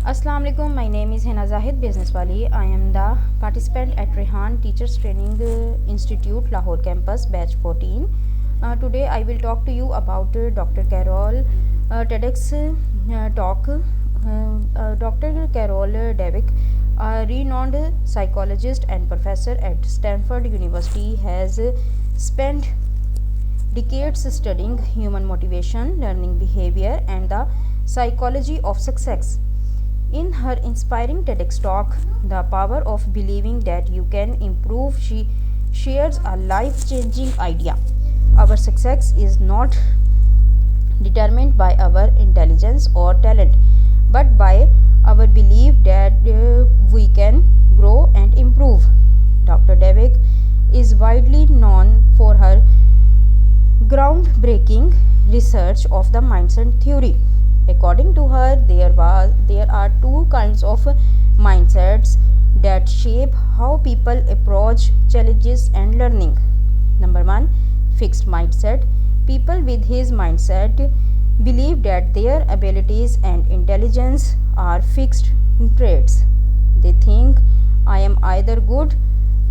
Assalamu alaikum. My name is Hena Zahid Businesswali. I am the participant at Rehan Teachers Training Institute Lahore campus batch 14. Today I will talk to you about Dr. Carol TEDx talk. Dr. Carol Dweck, a renowned psychologist and professor at Stanford University, has spent decades studying human motivation, learning behavior, and the psychology of success. In her inspiring TEDx talk, The Power of Believing That You Can Improve, she shares a life changing idea. Our success is not determined by our intelligence or talent, but by our belief that we can grow and improve. Dr. Dweck is widely known for her groundbreaking research of the mindset theory. According to her, there are two kinds of mindsets that shape how people approach challenges and learning. Number 1, fixed mindset. People with his mindset believe that their abilities and intelligence are fixed traits. They think, I am either good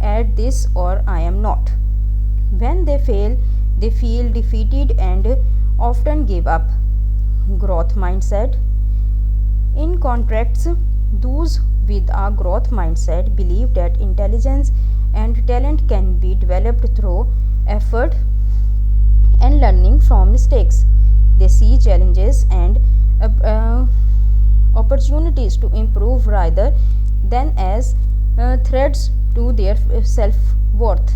at this or I am not. When they fail, they feel defeated and often give up. Growth mindset. In contrast, those with a growth mindset believe that intelligence and talent can be developed through effort and learning from mistakes. They see challenges and opportunities to improve rather than as threats to their self-worth.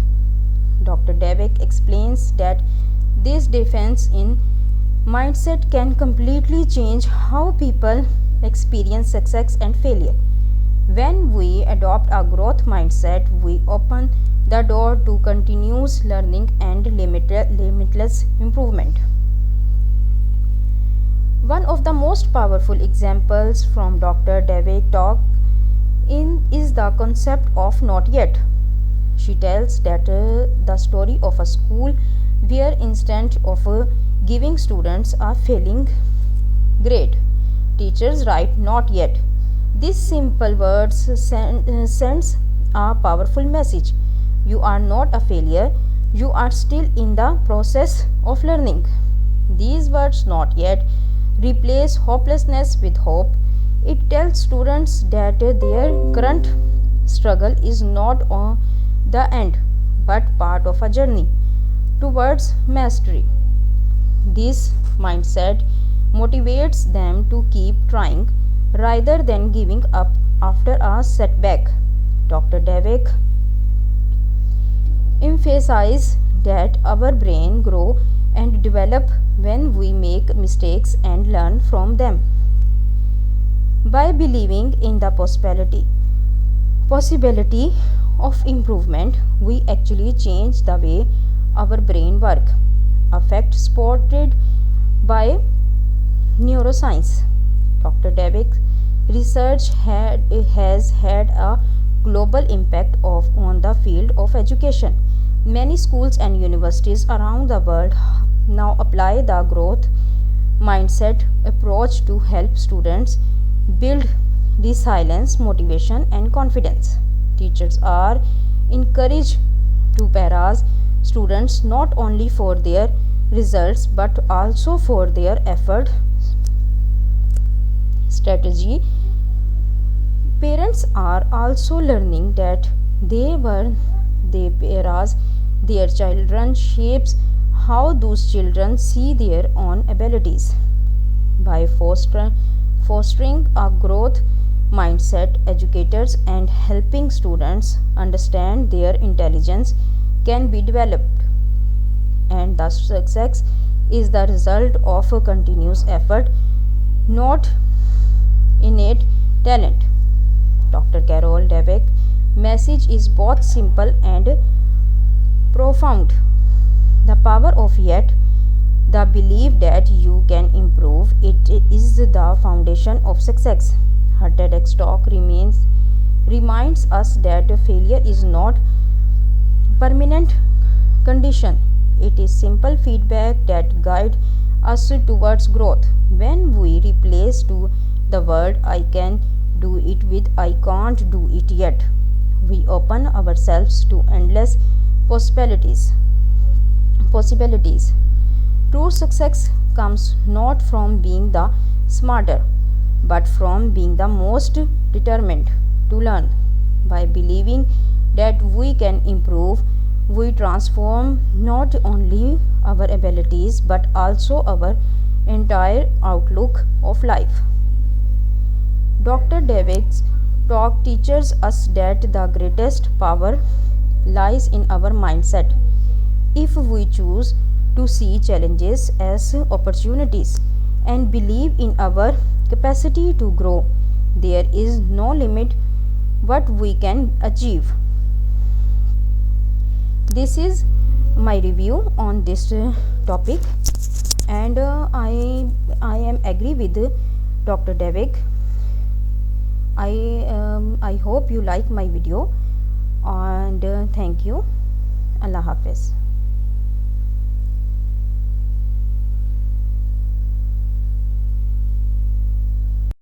Dr. Dweck explains that this difference in mindset can completely change how people experience success and failure. When we adopt a growth mindset, we open the door to continuous learning and limitless improvement. One of the most powerful examples from Dr. Dweck talk is the concept of not yet. She tells that the story of a school where instead of giving students a failing grade, teachers write not yet. This simple words sends a powerful message. You are not a failure, you are still in the process of learning. These words not yet replace hopelessness with hope. It tells students that their current struggle is not the end but part of a journey towards mastery. This mindset motivates them to keep trying rather than giving up after a setback. Dr. Dweck emphasizes that our brain grow and develop when we make mistakes and learn from them. By believing in the possibility of improvement, we actually change the way our brain work. A fact supported by neuroscience. Dr. Dweck's research has had a global impact on the field of education. Many schools and universities around the world now apply the growth mindset approach to help students build resilience, motivation, and confidence. Teachers are encouraged to praise students not only for their results but also for their effort strategy. Parents are also learning that they praise their children shapes how those children see their own abilities. By fostering a growth mindset, educators and helping students understand their intelligence can be developed, and the success is the result of a continuous effort, not innate talent. Dr. Carol Dweck's message is both simple and profound. The power of yet, the belief that you can improve, it is the foundation of success. Her TEDx talk reminds us that failure is not permanent condition. It is simple feedback that guide us towards growth. When we replace to the word I can do it with I can't do it yet. We open ourselves to endless possibilities. Possibilities. True success comes not from being the smarter, but from being the most determined to learn. By believing that we can improve, we transform not only our abilities but also our entire outlook of life. Dr. David's talk teaches us that the greatest power lies in our mindset. If we choose to see challenges as opportunities and believe in our capacity to grow, there is no limit what we can achieve. This is my review on this topic, and I am agree with Dr. David. I hope you like my video, and thank you. Allah Hafiz.